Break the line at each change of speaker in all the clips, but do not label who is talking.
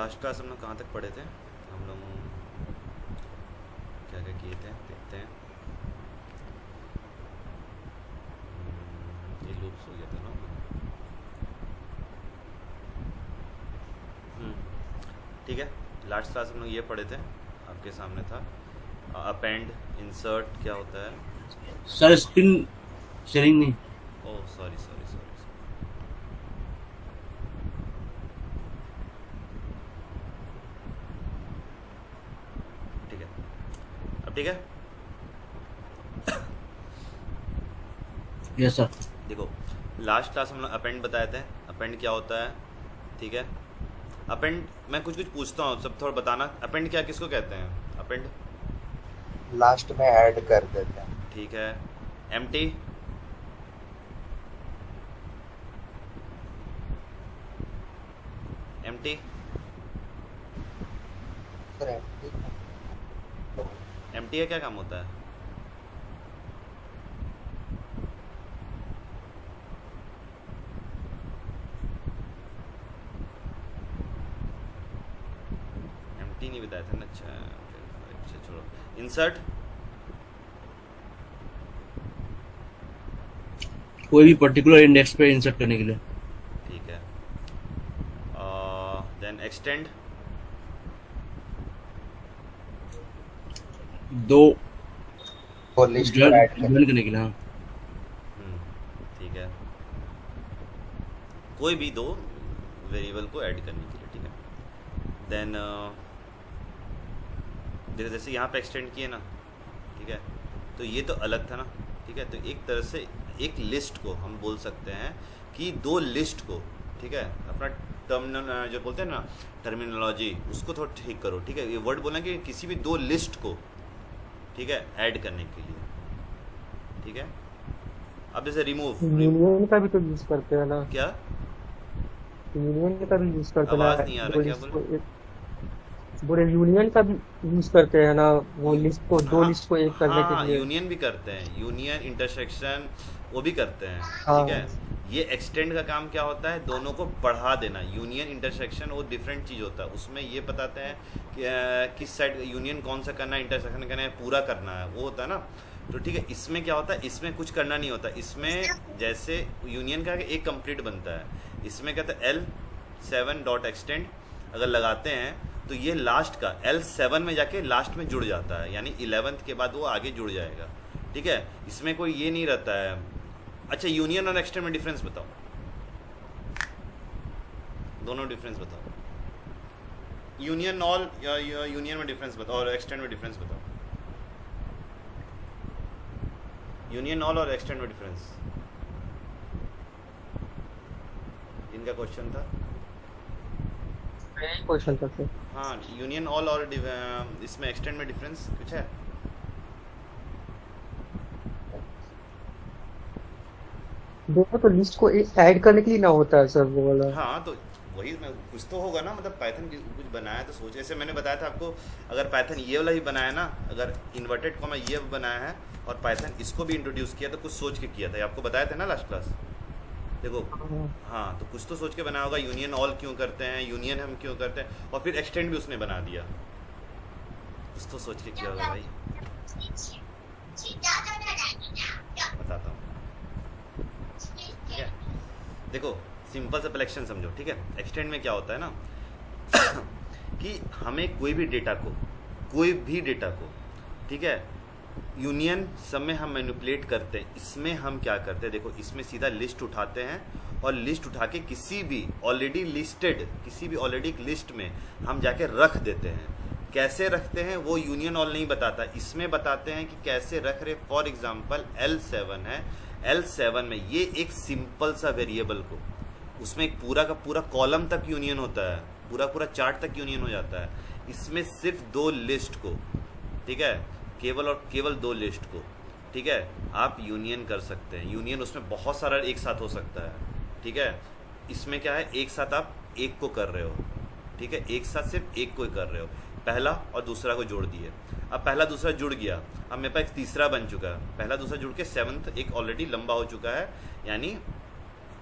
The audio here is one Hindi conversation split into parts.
लास्ट क्लास हम लोग कहाँ तक पढ़े थे? हम लोग क्या क्या किए थे देखते हैं। ये लूप्स हो गया था ना। ठीक है, लास्ट क्लास हम लोग ये पढ़े थे, आपके सामने था अपेंड इंसर्ट क्या होता है।
सर स्क्रीन शेयरिंग नहीं।
Oh sorry sorry sorry. ठीक है, अब ठीक है।
Yes sir.
देखो, लास्ट क्लास हम लोग अपेंड बताए थे, अपेंड क्या होता है। ठीक है, अपेंड मैं कुछ कुछ पूछता हूँ, सब थोड़ा बताना। अपेंड क्या किसको कहते हैं? अपेंड
लास्ट में ऐड कर देते हैं।
ठीक है। एम्प्टी एम्प्टी
सर empty तो
एम्प्टी का क्या काम होता है? एम्प्टी नहीं बताया था ना। अच्छा अच्छा, छोड़ो। इंसर्ट
कोई भी पर्टिकुलर इंडेक्स पे इंसर्ट करने के लिए।
ठीक है। देन एक्सटेंड
दो
वो लिस्ट को
ज्वाइन
ऐड कर।
ज्वाइन करने के लिए। हाँ।
ठीक है, कोई भी दो वेरिएबल को ऐड करने के लिए। ठीक है, देन देखो जैसे यहाँ पे एक्सटेंड किए ना। ठीक है, तो ये तो अलग था ना। ठीक है, तो एक तरह से एक लिस्ट को हम बोल सकते हैं कि दो लिस्ट को। ठीक है, अपना टर्मिनल जो बोलते हैं ना, टर्मिनोलॉजी, उसको थोड़ा ठीक करो। ठीक है, ये वर्ड बोलना कि किसी भी दो लिस्ट को, ठीक है, ऐड करने के लिए। ठीक है, अब जैसे रिमूव
यूनियन का भी तो यूज करते हैं ना।
क्या?
यूनियन का भी यूज करते हैं
आवाज़
ना,
नहीं आ रहा,
दो
क्या
लिस्ट
बोले?
को एक पूरे यूनियन का भी यूज करते हैं ना, वो लिस्ट को दो
हाँ
लिस्ट को एक करने के
हाँ,
लिए।
यूनियन भी करते हैं, यूनियन इंटरसेक्शन वो भी करते हैं। ठीक है,
हाँ
ये एक्सटेंड का काम क्या होता है? दोनों को बढ़ा देना। यूनियन इंटरसेक्शन वो डिफरेंट चीज़ होता है, उसमें ये बताते हैं कि किस साइड यूनियन कौन सा करना है, इंटरसेक्शन करना है, पूरा करना है, वो होता है ना। तो ठीक है, इसमें क्या होता है? इसमें कुछ करना नहीं होता। इसमें जैसे यूनियन का एक कंप्लीट बनता है, इसमें कहते हैं L7 डॉट एक्सटेंड अगर लगाते हैं तो ये लास्ट का L7 में जाके लास्ट में जुड़ जाता है, यानी 11th के बाद वो आगे जुड़ जाएगा। ठीक है, इसमें कोई ये नहीं रहता है। अच्छा, यूनियन और एक्सटेंड में डिफरेंस बताओ, दोनों डिफरेंस बताओ। यूनियन ऑल या यूनियन में डिफरेंस बताओ और एक्सटेंड में डिफरेंस बताओ। यूनियन ऑल और एक्सटेंड में डिफरेंस, इनका क्वेश्चन था।
यही क्वेश्चन करते हैं।
हाँ, यूनियन ऑल और इसमें एक्सटेंड में डिफरेंस कुछ है?
दोनों तो लिस्ट को ऐड करने के लिए ना होता है सर, वो वाला।
हाँ, तो वही मैं, कुछ तो होगा ना, मतलब पाइथन कुछ बनाया तो सोच। जैसे मैंने बताया था आपको, अगर पाइथन ये वाला ही बनाया ना, अगर इन्वर्टेड कॉमा ये बनाया है और पाइथन इसको भी इंट्रोड्यूस किया तो कुछ सोच के किया था, ये आपको बताया था ना लास्ट क्लास। देखो,
हाँ,
हाँ, तो कुछ तो सोच के बनाया होगा। यूनियन ऑल क्यों करते हैं, यूनियन हम क्यों करते हैं, और फिर एक्सटेंड भी उसने बना दिया। कुछ तो सोच के किया होगा भाई, बताता हूँ। ठीक है, देखो सिंपल सा कलेक्शन समझो। ठीक है, एक्सटेंड में क्या होता है ना कि हमें कोई भी डेटा को, ठीक है, यूनियन सब में हम मैनिपुलेट करते हैं। इसमें हम क्या करते हैं? देखो, इसमें सीधा लिस्ट उठाते हैं और लिस्ट उठा के किसी भी ऑलरेडी एक लिस्ट में हम जाके रख देते हैं। कैसे रखते हैं वो यूनियन ऑल नहीं बताता, इसमें बताते हैं कि कैसे रख रहे। फॉर एग्जांपल L7 है, L7 में ये एक सिंपल सा वेरिएबल को, उसमें एक पूरा का पूरा कॉलम तक यूनियन होता है, पूरा चार्ट तक यूनियन हो जाता है। इसमें सिर्फ दो लिस्ट को, ठीक है, केवल और केवल दो लिस्ट को, ठीक है, आप यूनियन कर सकते हैं। यूनियन उसमें बहुत सारा एक साथ हो सकता है। ठीक है, इसमें क्या है, एक साथ आप एक को कर रहे हो। ठीक है, एक साथ सिर्फ एक को ही कर रहे हो, पहला और दूसरा को जोड़ दिए। अब पहला दूसरा जुड़ गया, अब मेरे पास एक तीसरा बन चुका है। पहला दूसरा जुड़ के 7th एक ऑलरेडी लंबा हो चुका है, यानी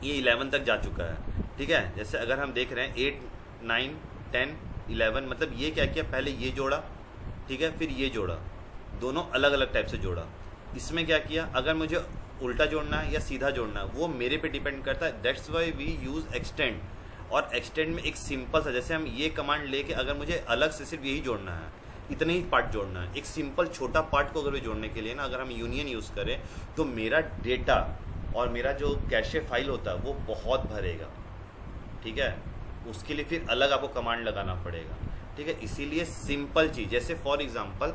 ये 11 तक जा चुका है। ठीक है, जैसे अगर हम देख रहे हैं 8 9 10 11, मतलब ये क्या किया, पहले ये जोड़ा, ठीक है, फिर ये जोड़ा, दोनों अलग अलग टाइप से जोड़ा। इसमें क्या किया, अगर मुझे उल्टा जोड़ना है या सीधा जोड़ना है वो मेरे पे डिपेंड करता है। That's why we use extend. और एक्सटेंड में एक सिंपल सा, जैसे हम ये कमांड लेके अगर मुझे अलग से सिर्फ यही जोड़ना है, इतने ही पार्ट जोड़ना है, एक सिंपल छोटा पार्ट को अगर भी जोड़ने के लिए ना, अगर हम यूनियन यूज़ करें तो मेरा डेटा और मेरा जो कैशे फाइल होता है वो बहुत भरेगा, ठीक है। उसके लिए फिर अलग आपको कमांड लगाना पड़ेगा, ठीक है। इसीलिए सिंपल चीज़, जैसे फॉर एग्जांपल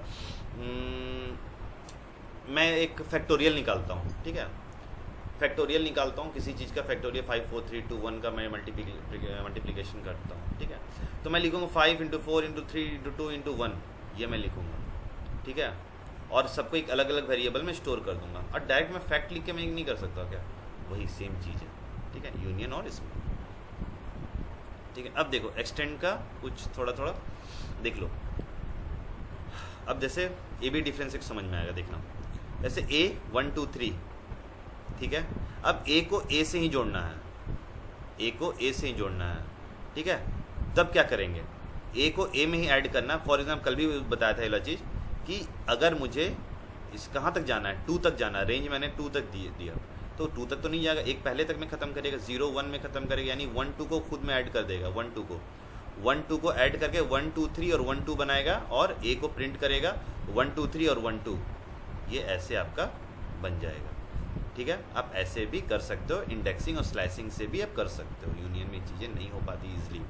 मैं एक फैक्टोरियल निकालता हूँ, ठीक है, फैक्टोरियल निकालता हूँ किसी चीज़ का, फैक्टोरियल 5 4 3 2 1 का मैं मल्टीप्लिकेशन करता हूँ, ठीक है। तो मैं लिखूँगा 5 × 4 × 3 × 2 × 1, ये मैं लिखूँगा, ठीक है। और सबको एक अलग अलग वेरिएबल में स्टोर कर दूंगा। और डायरेक्ट मैं फैक्ट लिख के मैं नहीं कर सकता क्या, वही सेम चीज़ है, ठीक है, यूनियन और इसमें, ठीक है। अब देखो एक्सटेंड का कुछ थोड़ा थोड़ा देख लो। अब जैसे ए बी डिफरेंस एक समझ में आएगा, देखना। जैसे A 1 2 3, ठीक है। अब A को A से ही जोड़ना है, A को A से ही जोड़ना है, ठीक है। तब क्या करेंगे, A को A में ही ऐड करना। फॉर एग्जाम्पल कल भी बताया था ये चीज़ कि अगर मुझे इस कहाँ तक जाना है, 2 तक जाना है, रेंज मैंने 2 तक दिया, तो 2 तक तो नहीं जाएगा, एक पहले तक में ख़त्म करेगा, 0 1 में ख़त्म करेगा, यानी 1 2 को खुद में ऐड कर देगा, 1 2 को ऐड करके 1 2 3 और 1 2 बनाएगा, और A को प्रिंट करेगा 1 2 3 और 1 2, ये ऐसे आपका बन जाएगा, ठीक है। आप ऐसे भी कर सकते हो, इंडेक्सिंग और स्लाइसिंग से भी आप कर सकते हो। यूनियन में चीज़ें नहीं हो पाती ईजिली,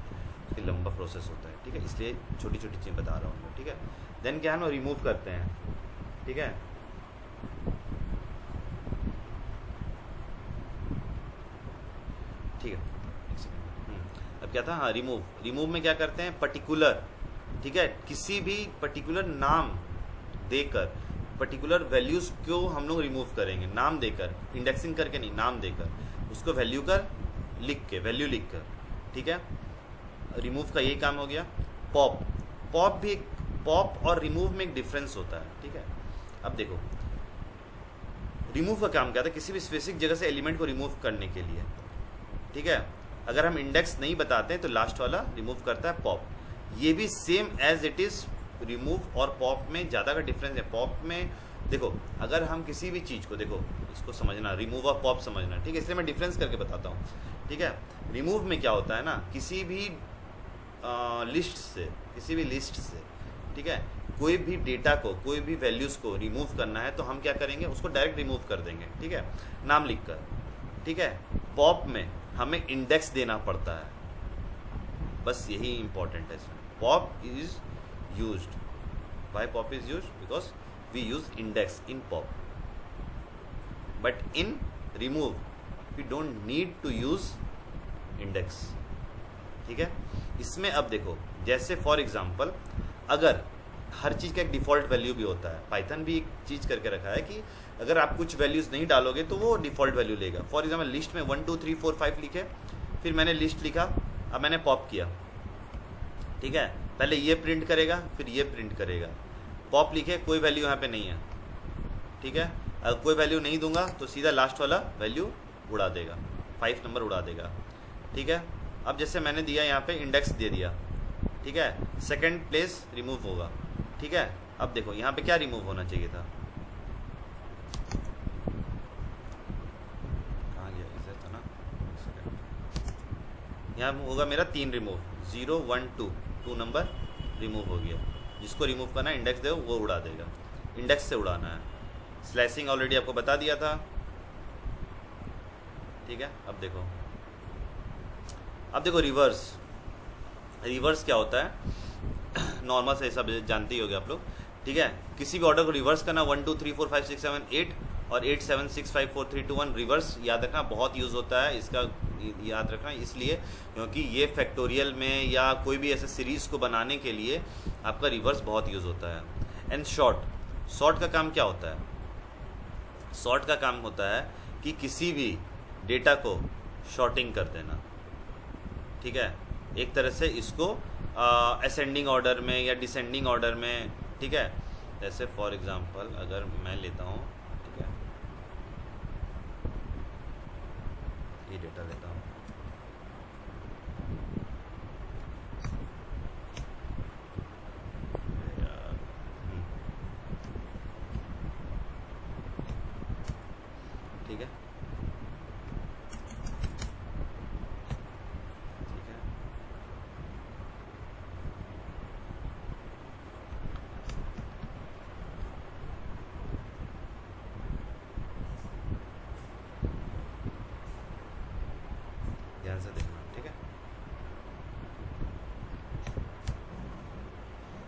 उसके लंबा प्रोसेस होता है, ठीक है, इसलिए छोटी छोटी चीज़ें बता रहा हूँ, ठीक है। देन क्या है ना, रिमूव करते हैं, ठीक है। ठीक है, एक सेकंड। अब क्या था, हाँ, रिमूव में क्या करते हैं, पर्टिकुलर, ठीक है, किसी भी पर्टिकुलर नाम देकर, पर्टिकुलर वैल्यूज को हम लोग रिमूव करेंगे, नाम देकर, इंडेक्सिंग करके नहीं, नाम देकर, उसको वैल्यू वैल्यू लिख कर, ठीक है। रिमूव का यही काम हो गया। पॉप और रिमूव में एक डिफरेंस होता है, ठीक है। अब देखो रिमूव का काम क्या था, किसी भी स्पेसिफिक जगह से एलिमेंट को रिमूव करने के लिए, ठीक है। अगर हम इंडेक्स नहीं बताते हैं तो लास्ट वाला रिमूव करता है पॉप। ये भी same as it is remove और पॉप में ज़्यादा का डिफरेंस है। पॉप में देखो, अगर हम किसी भी चीज़ को, देखो इसको समझना, रिमूव और पॉप समझना, ठीक है, इसलिए मैं डिफरेंस करके बताता हूँ, ठीक है। रिमूव में क्या होता है ना, किसी भी लिस्ट से, ठीक है, कोई भी डेटा को, कोई भी वैल्यूज़ को रिमूव करना है तो हम क्या करेंगे, उसको डायरेक्ट रिमूव कर देंगे, ठीक है, नाम लिखकर, ठीक है। पॉप में हमें इंडेक्स देना पड़ता है, बस यही इंपॉर्टेंट है इसमें। Pop is used, why pop is used, because we use index in pop, but in remove we don't need to use index, ठीक है। इसमें अब देखो, जैसे फॉर एग्जांपल अगर हर चीज़ का एक डिफ़ॉल्ट वैल्यू भी होता है, पाइथन भी एक चीज़ करके रखा है कि अगर आप कुछ वैल्यूज़ नहीं डालोगे तो वो डिफ़ॉल्ट वैल्यू लेगा। फॉर एग्जांपल लिस्ट में 1 2 3 4 5 लिखे, फिर मैंने लिस्ट लिखा, अब मैंने पॉप किया, ठीक है, पहले ये प्रिंट करेगा फिर ये प्रिंट करेगा। पॉप लिखे, कोई वैल्यू यहाँ पे नहीं है, ठीक है, अगर कोई वैल्यू नहीं दूंगा तो सीधा लास्ट वाला वैल्यू उड़ा देगा, 5 नंबर उड़ा देगा, ठीक है। अब जैसे मैंने दिया यहाँ पे इंडेक्स दे दिया, ठीक है, सेकंड प्लेस रिमूव होगा, ठीक है। अब देखो यहाँ पे क्या रिमूव होना चाहिए था, कहाँ गया, इधर था ना, यहाँ होगा मेरा 3 रिमूव, 0 1 2 नंबर रिमूव हो गया। जिसको रिमूव करना है इंडेक्स दो, वो उड़ा देगा, इंडेक्स से उड़ाना है। स्लाइसिंग ऑलरेडी आपको बता दिया था, ठीक है। अब देखो रिवर्स क्या होता है, नॉर्मल से सब जानते ही होगे आप लोग, ठीक है। किसी भी ऑर्डर को रिवर्स करना, 1 2 3 4 5 6 7 8 और 8 7 6 5 4 3 2 1, रिवर्स याद रखना बहुत यूज़ होता है इसका, याद रखना इसलिए क्योंकि ये फैक्टोरियल में या कोई भी ऐसे सीरीज़ को बनाने के लिए आपका रिवर्स बहुत यूज़ होता है। एंड शॉर्ट का काम क्या होता है, शॉर्ट का काम होता है कि किसी भी डेटा को शॉर्टिंग कर देना, ठीक है, एक तरह से इसको असेंडिंग ऑर्डर में या डिसेंडिंग ऑर्डर में, ठीक है। जैसे फॉर एग्जांपल अगर मैं लेता हूँ, ठीक है, ये डेटा लेता हूँ, ध्यान से देखना, ठीक है।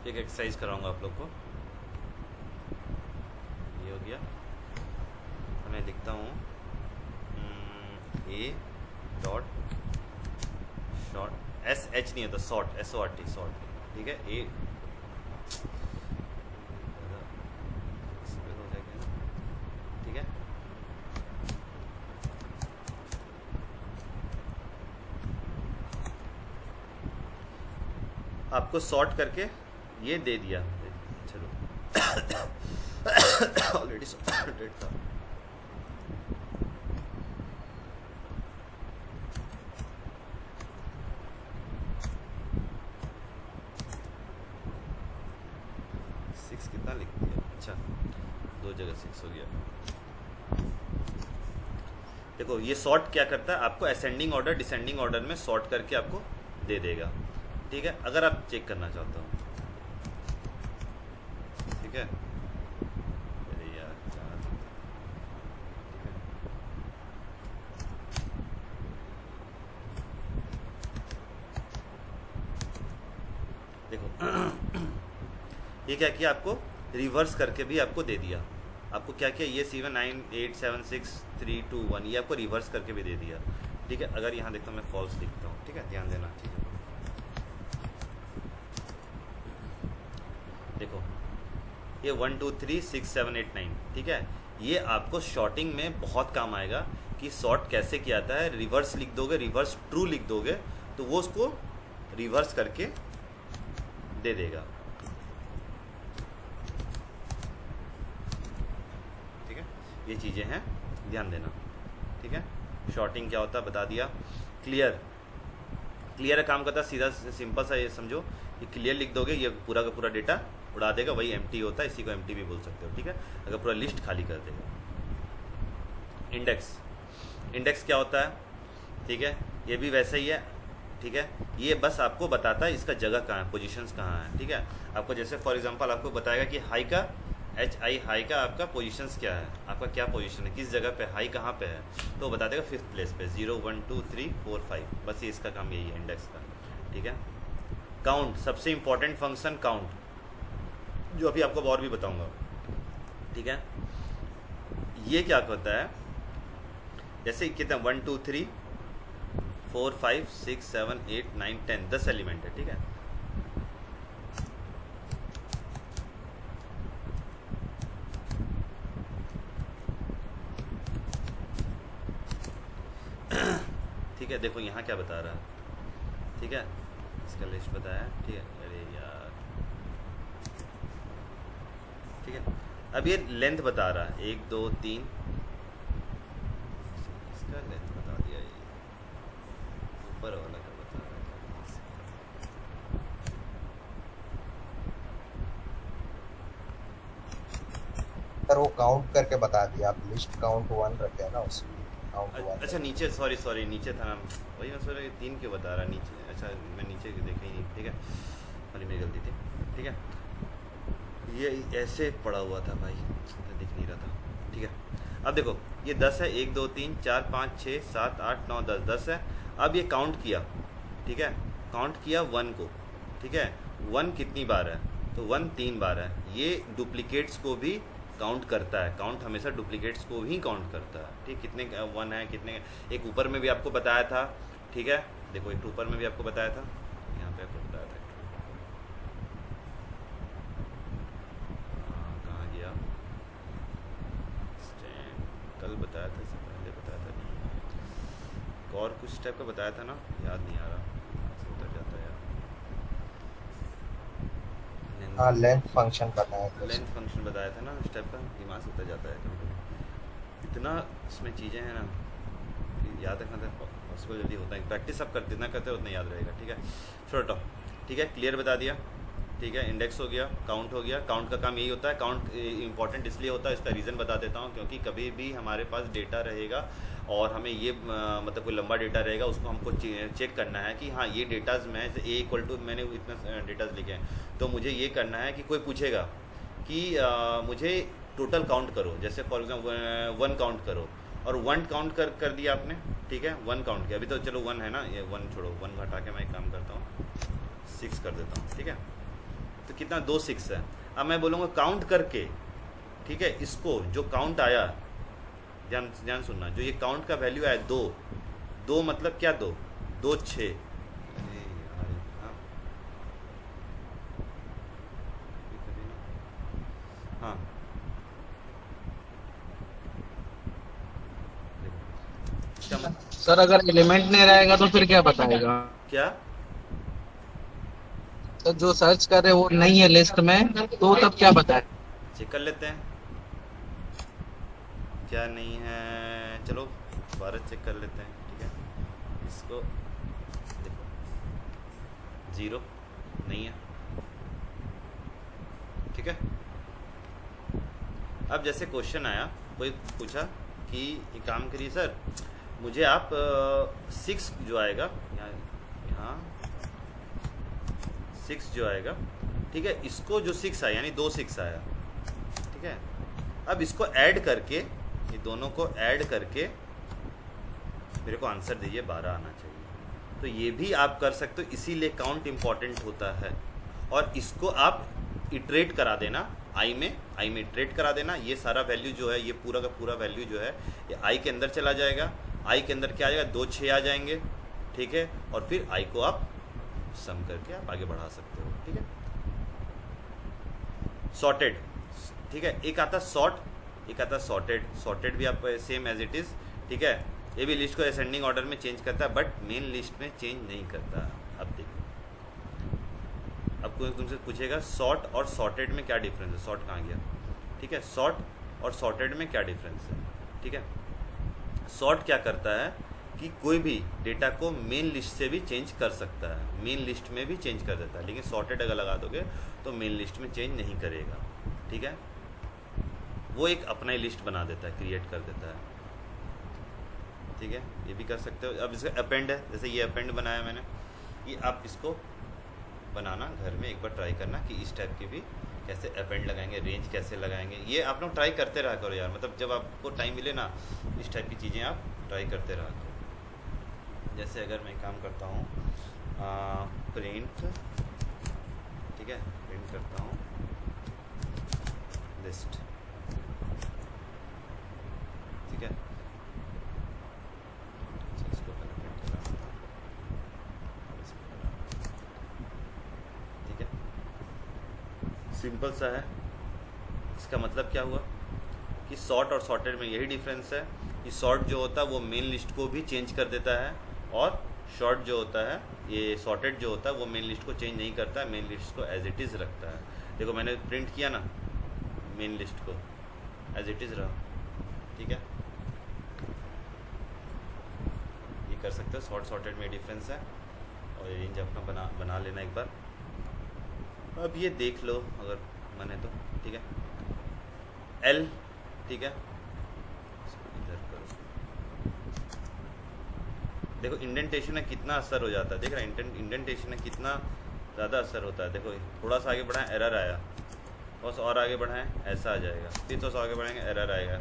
एक एक्सरसाइज कराऊंगा आप लोग को। ये हो गया, तो मैं लिखता हूँ ए डॉट शॉर्ट, एस एच नहीं होता, शॉर्ट, SORT, शॉर्ट, ठीक है। ए हो जाएगा, ठीक है। आपको सॉर्ट करके ये दे दिया, चलो ऑलरेडी सॉर्टेड था। सिक्स कितना लिख दिया, अच्छा 2 जगह 6 हो गया। देखो ये सॉर्ट क्या करता है, आपको असेंडिंग ऑर्डर डिसेंडिंग ऑर्डर में सॉर्ट करके आपको दे देगा, ठीक है। अगर आप चेक करना चाहते हो, ठीक है। अरे यार ठीक है, देखो ये क्या किया, आपको रिवर्स करके भी आपको दे दिया। आपको क्या किया, ये 7 9 8 7 6 3 2 1 ये आपको रिवर्स करके भी दे दिया, ठीक है। अगर यहाँ देखो मैं फॉल्स लिखता हूँ, ठीक है, ध्यान देना, ठीक है। देखो ये 1 2 3 6 7 8 9, ठीक है। ये आपको शॉर्टिंग में बहुत काम आएगा कि शॉर्ट कैसे किया जाता है। रिवर्स लिख दोगे, रिवर्स ट्रू लिख दोगे तो वो उसको रिवर्स करके दे देगा, ठीक है। ये चीज़ें हैं, ध्यान देना, ठीक है। शॉर्टिंग क्या होता है बता दिया। क्लियर, क्लियर काम करता है, सीधा सिंपल सा ये समझो, ये क्लियर लिख दोगे ये पूरा का पूरा डेटा उड़ा देगा, वही एम्प्टी होता है, इसी को एम्प्टी भी बोल सकते हो, ठीक है। अगर पूरा लिस्ट खाली कर देगा। इंडेक्स, इंडेक्स क्या होता है, ठीक है, ये भी वैसे ही है, ठीक है। ये बस आपको बताता है इसका जगह कहाँ है, पोजीशंस कहाँ है, ठीक है। आपको जैसे फॉर एग्जांपल आपको बताएगा कि हाई का HI हाई का आपका पोजीशंस क्या है, आपका क्या पोजीशन है, किस जगह पे हाई कहाँ पे है, तो बता देगा 5th प्लेस पे 0 1 2 3 4 5, बस ये इसका काम यही है इंडेक्स का, ठीक है। काउंट, सबसे इंपॉर्टेंट फंक्शन काउंट, जो अभी आपको और भी बताऊंगा, ठीक है। ये क्या करता है, जैसे कितना 1 2 3 4 5 6 7 8 9 10 10 एलिमेंट है, ठीक है। ठीक है, देखो यहाँ क्या बता रहा है, ठीक है, इसका लिस्ट बताया, ठीक है। अरे यार, ठीक है। अब ये लेंथ बता रहा है 1 2 3, इसका लेंथ बता दिया, ये ऊपर वाला का बता रहा है।
सर वो काउंट करके बता दिया, आप लिस्ट काउंट 1 रखे हैं ना, उसमें काउंट 1।
अच्छा नीचे, सॉरी नीचे था ना, वही मैं सोच रहा 3 क्यों बता रहा नीचे, अच्छा मैं नीचे देखा ही नहीं, ठीक है, अरे मेरी गलती थी, ठीक है। ये ऐसे पड़ा हुआ था भाई, दिख नहीं रहा था, ठीक है। अब देखो ये 10 है, 1 2 3 4 5 6 7 8 9 10 10 है। अब ये काउंट किया, ठीक है, काउंट किया 1 को, ठीक है। 1 कितनी बार है, तो 1 3 बार है। ये डुप्लीकेट्स को भी काउंट करता है, काउंट हमेशा डुप्लीकेट्स को ही काउंट करता है, ठीक। कितने 1 है, कितने, एक ऊपर में भी आपको बताया था, ठीक है। देखो एक ऊपर में भी आपको बताया था, यहाँ पे आपको बताया था, कहाँ गया, कल बताया था, इससे पहले बताया था, और कुछ टाइप का बताया था ना, याद नहीं आ रहा, उतर जाता है यार।
हाँ लेंथ फंक्शन बताया था,
लेंथ फंक्शन बताया था ना, इस टाइप का दिमाग से उतर जाता है कभी। इतना इसमें चीज़ें हैं ना कि याद रखना था पॉसिबल जल्दी होता है, प्रैक्टिस आप कर जितना करते हो उतना याद रहेगा, ठीक है। छोटा, ठीक है, क्लियर बता दिया, ठीक है। इंडेक्स हो गया, काउंट हो गया। काउंट का काम यही होता है, काउंट इंपॉर्टेंट इसलिए होता है, इसका रीज़न बता देता हूँ, क्योंकि कभी भी हमारे पास डेटा रहेगा और हमें ये मतलब कोई लंबा डेटा रहेगा, उसको हमको चेक करना है कि हाँ ये डेटाज में A = मैंने इतना डेटाज लिखे हैं, तो मुझे ये करना है कि कोई पूछेगा कि मुझे टोटल काउंट करो, जैसे फॉर एग्जाम्पल 1 काउंट करो, और 1 काउंट कर दिया आपने, ठीक है, 1 काउंट किया, अभी तो चलो 1 है ना, ये 1 छोड़ो, 1 घटा के मैं एक काम करता हूँ 6 कर देता हूँ, ठीक है, तो कितना 2 6 है। अब मैं बोलूँगा काउंट करके, ठीक है, इसको जो काउंट आया, ध्यान सुनना, जो ये काउंट का वैल्यू आया 2 मतलब क्या, 2 6, हाँ इसका मतलब
सर अगर एलिमेंट नहीं रहेगा तो फिर क्या बताएगा?
क्या,
तो जो सर्च कर रहे वो नहीं है लिस्ट में, तो तब क्या बताए?
चेक कर लेते हैं क्या नहीं है, चलो 12 चेक कर लेते हैं, ठीक है, इसको देखो 0 नहीं है, ठीक है। अब जैसे क्वेश्चन आया, कोई पूछा कि एक काम करिए सर, मुझे आप 6 जो आएगा यहाँ 6 जो आएगा, ठीक है, इसको जो 6 आया यानी 2 6 आया, ठीक है, अब इसको ऐड करके, ये दोनों को ऐड करके मेरे को आंसर दीजिए, 12 आना चाहिए। तो ये भी आप कर सकते हो, इसीलिए काउंट इम्पॉर्टेंट होता है। और इसको आप इटरेट करा देना, आई में इटरेट करा देना, ये सारा वैल्यू जो है, ये पूरा का पूरा वैल्यू जो है ये आई के अंदर चला जाएगा, आई के अंदर क्या आ जाएगा, 2 6 आ जाएंगे, ठीक है, और फिर आई को आप सम करके आप आगे बढ़ा सकते हो, ठीक है। सॉर्टेड, ठीक है, एक आता सॉर्ट, एक आता सॉर्टेड भी आप सेम एज इट इज, ठीक है, ये भी लिस्ट को असेंडिंग ऑर्डर में चेंज करता है, बट मेन लिस्ट में चेंज नहीं करता। अब देखो, अब कोई तुमसे पूछेगा सॉर्ट और सॉर्टेड में क्या डिफरेंस है, सॉर्ट कहाँ गया, ठीक है, सॉर्ट और सॉर्टेड में क्या डिफरेंस है, ठीक है। सॉर्ट क्या करता है कि कोई भी डेटा को मेन लिस्ट से भी चेंज कर सकता है, मेन लिस्ट में भी चेंज कर देता है, लेकिन सॉर्टेड अगर लगा दोगे तो मेन लिस्ट में चेंज नहीं करेगा, ठीक है, वो एक अपना ही लिस्ट बना देता है, क्रिएट कर देता है, ठीक है, ये भी कर सकते हो। अब इसका अपेंड है, जैसे ये अपेंड बनाया मैंने, ये आप इसको बनाना घर में एक बार ट्राई करना कि इस टाइप की भी कैसे अपेंड लगाएंगे, रेंज कैसे लगाएंगे, ये आप लोग ट्राई करते रहा करो यार, मतलब जब आपको टाइम मिले ना, इस टाइप की चीज़ें आप ट्राई करते रहा करो। जैसे अगर मैं काम करता हूँ प्रिंट, ठीक है, प्रिंट करता हूँ लिस्ट, ठीक है, इसको पहले प्रिंट कराना था, इसको कराना, ठीक है, सिंपल सा है। इसका मतलब क्या हुआ कि सॉर्ट और सॉर्टेड में यही डिफरेंस है कि सॉर्ट जो होता है वो मेन लिस्ट को भी चेंज कर देता है, और शॉर्ट जो होता है, ये सॉर्टेड जो होता है वो मेन लिस्ट को चेंज नहीं करता है, मेन लिस्ट को एज इट इज़ रखता है। देखो मैंने प्रिंट किया ना, मेन लिस्ट को एज इट इज़ रहा, ठीक है, ये कर सकते हो, सॉर्ट सॉर्टेड में डिफरेंस है, और रेंज अपना बना लेना एक बार। अब ये देख लो अगर मने तो, ठीक है, एल, ठीक है, इधर करो, देखो इंडेंटेशन में कितना असर हो जाता है, देख रहा है, इंडेंटेशन में कितना ज़्यादा असर होता है। देखो थोड़ा सा आगे बढ़ाएं, एरर आया, थोड़ा सा और आगे बढ़ाएं, ऐसा आ जाएगा, फिर थोड़ा सा आगे बढ़ाएंगे, एरर आएगा,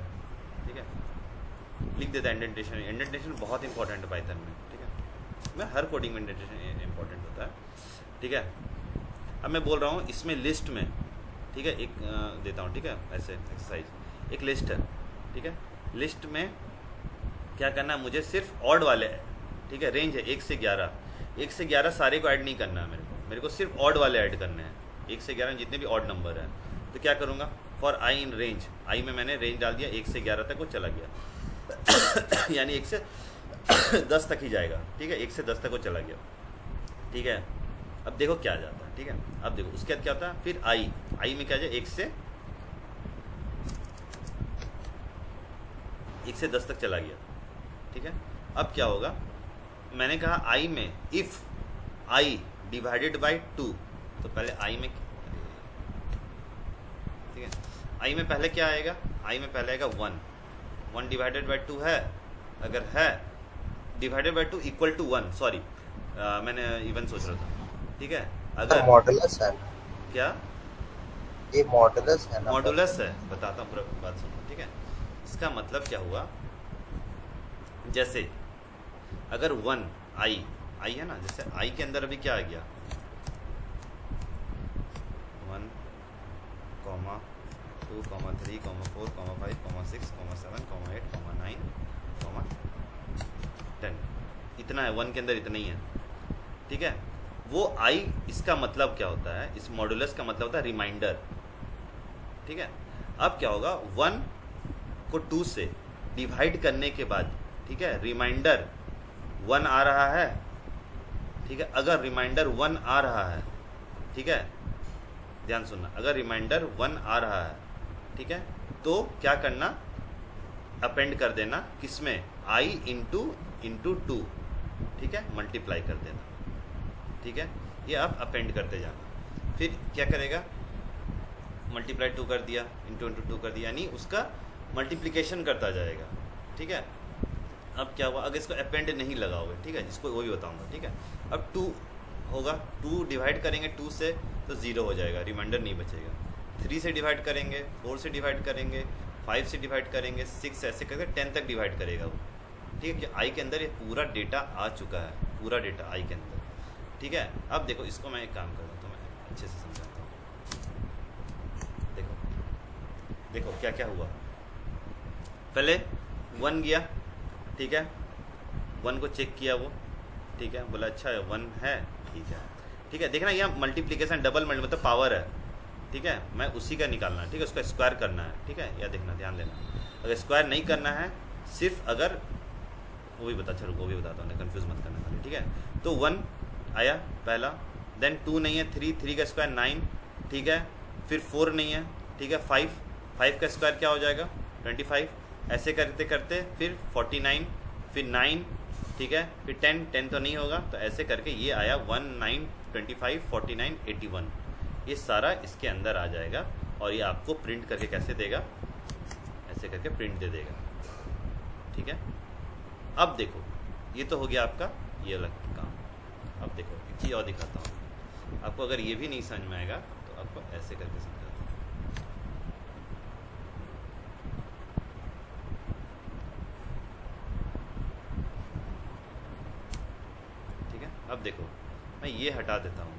ठीक है, लिख देता है इंडेंटेशन। इंडेंटेशन बहुत इंपॉर्टेंट है पाइथन में, ठीक है, मैं हर कोडिंग में इंडेंटेशन इंपॉर्टेंट होता है, ठीक है। अब मैं बोल रहा हूँ इसमें लिस्ट में, ठीक है, एक देता हूँ, ठीक है, ऐसे एक्सरसाइज, एक लिस्ट है, ठीक है, लिस्ट में क्या करना है, मुझे सिर्फ ऑड वाले, ठीक है, रेंज है 1 से 11, 1 से 11 सारे को ऐड नहीं करना है मेरे को सिर्फ ऑड वाले ऐड करने हैं, 1 से 11 जितने भी ऑड नंबर हैं। तो क्या करूँगा, फॉर आई इन रेंज, आई में मैंने रेंज डाल दिया, 1 से 11 तक वो चला गया यानी 1 से 10 तक ही जाएगा, ठीक है, 1 से 10 तक वो चला गया, ठीक है। अब देखो क्या जाता है, ठीक है, अब देखो उसके बाद क्या होता है, फिर आई में क्या जाए, 1 से 10 तक चला गया, ठीक है। अब क्या होगा, मैंने कहा आई में इफ आई डिवाइडेड बाई 2, तो पहले आई में, ठीक है, आई में पहले क्या आएगा, आई में पहले आएगा 1 डिवाइडेड बाई 2 है, अगर है divided by 2 equal to 1, sorry मैंने इवन सोच रहा था, ठीक है, अगर
मॉडुलस है ना,
क्या
ये मॉडुलस है ना,
मॉडुलस है, बताता हूँ पूरा बात सुनो, ठीक है। इसका मतलब क्या हुआ जैसे अगर 1 आई है ना, जैसे आई के अंदर अभी क्या आ गया 1, 2, 3, 4, 5, 6, 7, 8, 9, 10, इतना है 1 के अंदर, इतना ही है। ठीक है, वो आई इसका मतलब क्या होता है, इस मॉडुलस का मतलब होता है रिमाइंडर। ठीक है, अब क्या होगा 1 को 2 से डिवाइड करने के बाद, ठीक है, रिमाइंडर 1 आ रहा है। ठीक है, अगर रिमाइंडर 1 आ रहा है, ठीक है, ध्यान सुनना, अगर रिमाइंडर 1 आ रहा है, ठीक है, तो क्या करना, अपेंड कर देना किसमें, आई इंटू 2, ठीक है, मल्टीप्लाई कर देना। ठीक है, ये आप अपेंड करते जाना। फिर क्या करेगा, मल्टीप्लाई 2 कर दिया, इंटू 2 कर दिया, यानी उसका मल्टीप्लिकेशन करता जाएगा। ठीक है, अब क्या हुआ, अगर इसको अपेंड नहीं लगाओगे, ठीक है, जिसको वो भी बताऊंगा। ठीक है, अब 2 होगा, 2 डिवाइड करेंगे 2 से तो 0 हो जाएगा, रिमाइंडर नहीं बचेगा। 3 से डिवाइड करेंगे, 4 से डिवाइड करेंगे, 5 से डिवाइड करेंगे, 6 ऐसे करके 10 तक डिवाइड करेगा वो। ठीक है, कि आई के अंदर ये पूरा डेटा आ चुका है, पूरा डेटा आई के अंदर। ठीक है, अब देखो इसको मैं एक काम करता हूँ, तो मैं अच्छे से समझाता हूँ। देखो क्या क्या हुआ, पहले 1 गया, ठीक है, 1 को चेक किया वो, ठीक है, बोला अच्छा 1 है, ठीक है। ठीक है, देखना यहाँ मल्टीप्लिकेशन डबल मतलब पावर है। ठीक है, मैं उसी का निकालना है, ठीक है, उसका स्क्वायर करना है। ठीक है, या देखना, ध्यान देना, अगर स्क्वायर नहीं करना है, सिर्फ अगर वो भी बता, चलो वो भी बताता हूँ, कंफ्यूज मत करना खाली। ठीक है, तो 1 आया पहला, देन 2 नहीं है, 3 का स्क्वायर 9, ठीक है, फिर 4 नहीं है, ठीक है, 5 का स्क्वायर क्या हो जाएगा 25, ऐसे करते करते फिर 49, फिर 9, ठीक है, फिर 10 तो नहीं होगा, तो ऐसे करके ये आया 1, 9, 25, 49, 81, ये सारा इसके अंदर आ जाएगा। और ये आपको प्रिंट करके कैसे देगा, ऐसे करके प्रिंट दे देगा। ठीक है, अब देखो ये तो हो गया आपका ये अलग काम। अब देखो एक चीज़ और दिखाता हूँ आपको, अगर ये भी नहीं समझ में आएगा तो आपको ऐसे करके समझाता हूँ। ठीक है, अब देखो मैं ये हटा देता हूँ,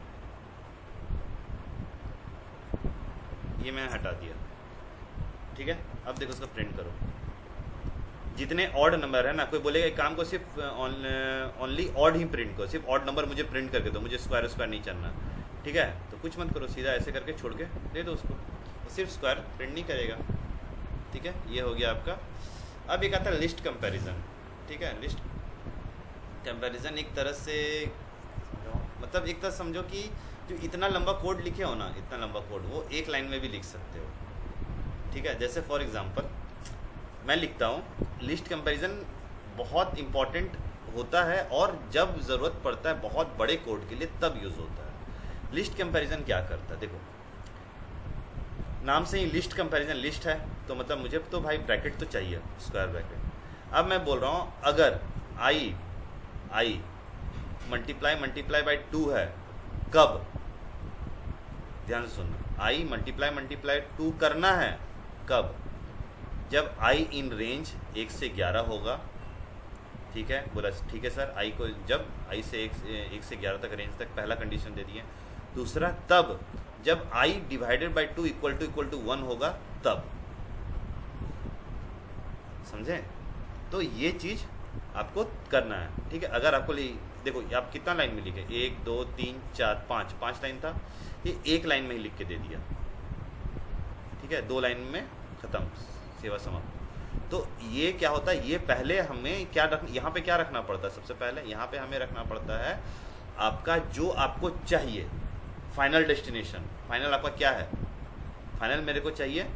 ये मैंने हटा दिया। ठीक है, अब देखो उसका प्रिंट करो, जितने ऑड नंबर है ना, कोई बोलेगा एक काम को सिर्फ ओनली ऑड ही प्रिंट करो, सिर्फ ऑड नंबर मुझे प्रिंट करके दो, मुझे स्क्वायर नहीं चलना। ठीक है, तो कुछ मत करो, सीधा ऐसे करके छोड़ के दे दो उसको, तो सिर्फ स्क्वायर प्रिंट नहीं करेगा। ठीक है, ये हो गया आपका। अब एक आता है लिस्ट कंपैरिजन। ठीक है, लिस्ट कंपैरिजन एक तरह से मतलब एक तरह समझो कि जो इतना लंबा कोड लिखे हो ना, इतना लंबा कोड वो एक लाइन में भी लिख सकते हो। ठीक है, जैसे फॉर एग्जांपल मैं लिखता हूँ, लिस्ट कंपैरिजन बहुत इम्पॉर्टेंट होता है और जब ज़रूरत पड़ता है बहुत बड़े कोड के लिए तब यूज़ होता है। लिस्ट कंपैरिजन क्या करता है, देखो नाम से ही लिस्ट कंपैरिजन, लिस्ट है तो मतलब मुझे तो भाई ब्रैकेट तो चाहिए, स्क्वायर ब्रैकेट। अब मैं बोल रहा हूँ अगर आई मल्टीप्लाई बाई 2 है, कब, ध्यान से सुनना, आई मल्टीप्लाई 2 करना है कब, जब आई इन रेंज 1 से 11 होगा। ठीक है, बोला ठीक है सर, आई को जब आई से 1 से 11 तक रेंज तक, पहला कंडीशन दे दिए। दूसरा, तब जब I divided by 2 equal to 1 होगा, तब। समझे, तो ये चीज़ आपको करना है। ठीक है, अगर आपको देखो आप कितना लाइन में लिखे, 1 2 3 4 5 लाइन था, ये एक लाइन में ही लिख के दे दिया। ठीक है, 2 लाइन में ख़त्म, सेवा समाप्त। तो ये क्या होता है, ये पहले हमें क्या यहाँ पे क्या रखना पड़ता है, सबसे पहले यहाँ पे हमें रखना पड़ता है आपका जो आपको चाहिए फाइनल डेस्टिनेशन। फाइनल आपका क्या है, फाइनल मेरे को चाहिए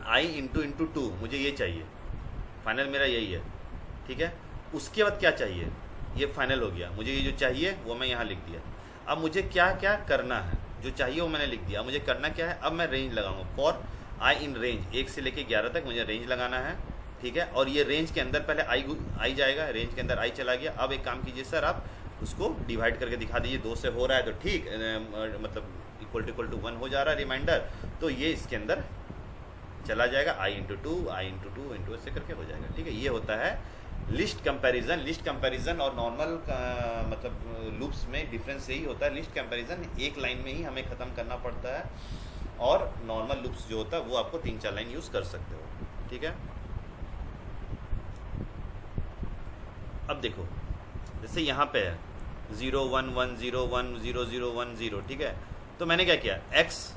आई इंटू 2, मुझे ये चाहिए, फाइनल मेरा यही है। ठीक है, उसके बाद क्या चाहिए, ये फाइनल हो गया, मुझे ये जो चाहिए वो मैं यहाँ लिख दिया। अब मुझे क्या क्या करना है, जो चाहिए वो मैंने लिख दिया, मुझे करना क्या है, अब मैं रेंज लगाऊंगा। फॉर आई इन रेंज 1 से लेके 11 तक मुझे रेंज लगाना है। ठीक है, और ये रेंज के अंदर पहले आई जाएगा, रेंज के अंदर आई चला गया। अब एक काम कीजिए सर, आप उसको डिवाइड करके दिखा दीजिए, 2 से हो रहा है तो ठीक, मतलब इक्वल टू 1 हो जा रहा है रिमाइंडर, तो ये इसके अंदर चला जाएगा, आई इंटू 2 ऐसे करके हो जाएगा। ठीक है, ये होता है लिस्ट कंपैरिजन और नॉर्मल मतलब लूप्स में डिफरेंस यही होता है, लिस्ट कंपैरिजन एक लाइन में ही हमें ख़त्म करना पड़ता है, और नॉर्मल लूप्स जो होता है वो आपको 3-4 लाइन यूज़ कर सकते हो, ठीक है। अब देखो जैसे यहाँ पे है 0 1 1 0 1 0 0 1 0, ठीक है। तो मैंने क्या किया, x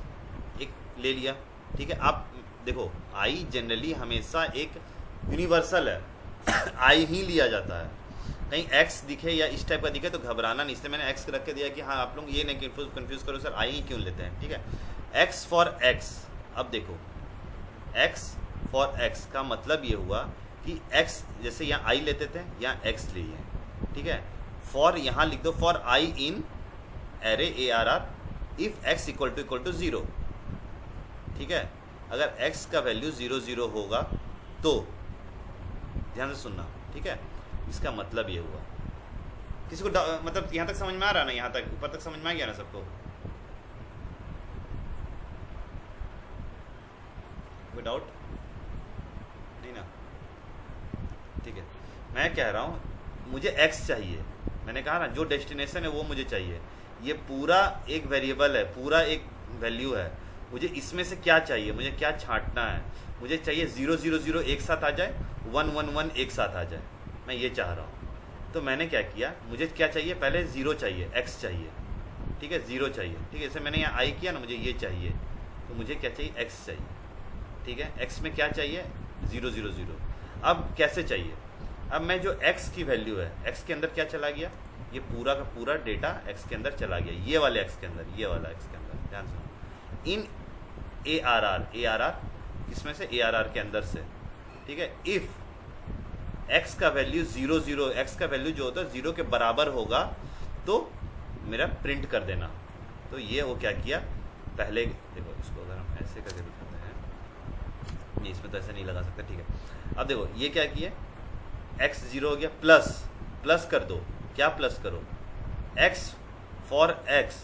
एक ले लिया, ठीक है। आप देखो i जनरली हमेशा एक यूनिवर्सल है i ही लिया जाता है, कहीं x दिखे या इस टाइप का दिखे तो घबराना नहीं, इसलिए मैंने x रख के दिया कि हाँ आप लोग ये नहीं कंफ्यूज करो सर i ही क्यों लेते हैं, ठीक है। x फॉर x, अब देखो x फॉर x का मतलब ये हुआ कि x जैसे यहाँ i लेते थे, यहाँ x लिए, ठीक है। फॉर यहाँ लिख दो, for i in array ARR if x equal to 0, ठीक है। अगर x का वैल्यू 0 0 होगा तो ध्यान से सुनना, ठीक है। इसका मतलब ये हुआ, किसी को मतलब यहाँ तक समझ में आ रहा ना, यहाँ तक ऊपर तक समझ में आ गया ना सबको, कोई डाउट नहीं ना, ठीक है। मैं कह रहा हूँ मुझे x चाहिए, मैंने कहा ना जो डेस्टिनेशन है वो मुझे चाहिए, ये पूरा एक वेरिएबल है, पूरा एक वैल्यू है, मुझे इसमें से क्या चाहिए, मुझे क्या छांटना है, मुझे चाहिए 0 0 0 एक साथ आ जाए, 1 1 1 एक साथ आ जाए, मैं ये चाह रहा हूँ। तो मैंने क्या किया, मुझे क्या चाहिए, पहले 0 चाहिए, x चाहिए, ठीक है, 0 चाहिए, ठीक है। जैसे मैंने यहाँ i किया ना, मुझे ये चाहिए, तो मुझे क्या चाहिए, x चाहिए, ठीक है। x में क्या चाहिए, 0 0 0। अब कैसे चाहिए, अब मैं जो x की वैल्यू है, x के अंदर क्या चला गया, ये पूरा का पूरा डेटा x के अंदर चला गया, ये वाले x के अंदर, ये वाला x के अंदर, ध्यान से इन ARR इसमें से ARR के अंदर से, ठीक है। इफ x का वैल्यू 0 0, x का वैल्यू जो होता है 0 के बराबर होगा तो मेरा प्रिंट कर देना। तो ये वो क्या किया, पहले देखो इसको अगर हम ऐसे करके दिखाते हैं, नहीं इसमें तो ऐसे नहीं लगा सकते, ठीक है। अब देखो ये क्या किया, x 0 हो गया, प्लस कर दो, क्या प्लस करो, x for x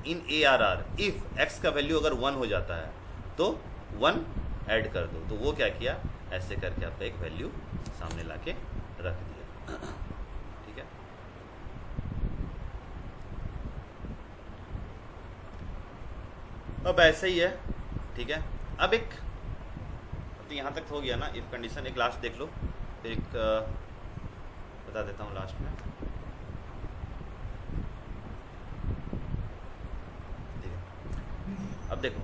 in ARR if x का वैल्यू अगर 1 हो जाता है तो 1 ऐड कर दो। तो वो क्या किया, ऐसे करके आपका एक वैल्यू सामने लाके रख दिया, ठीक है। अब ऐसे ही है, ठीक है। अब एक तो यहाँ तक हो गया ना इफ कंडीशन, एक लास्ट देख लो, फिर एक बता देता हूँ लास्ट में, ठीक है। अब देखो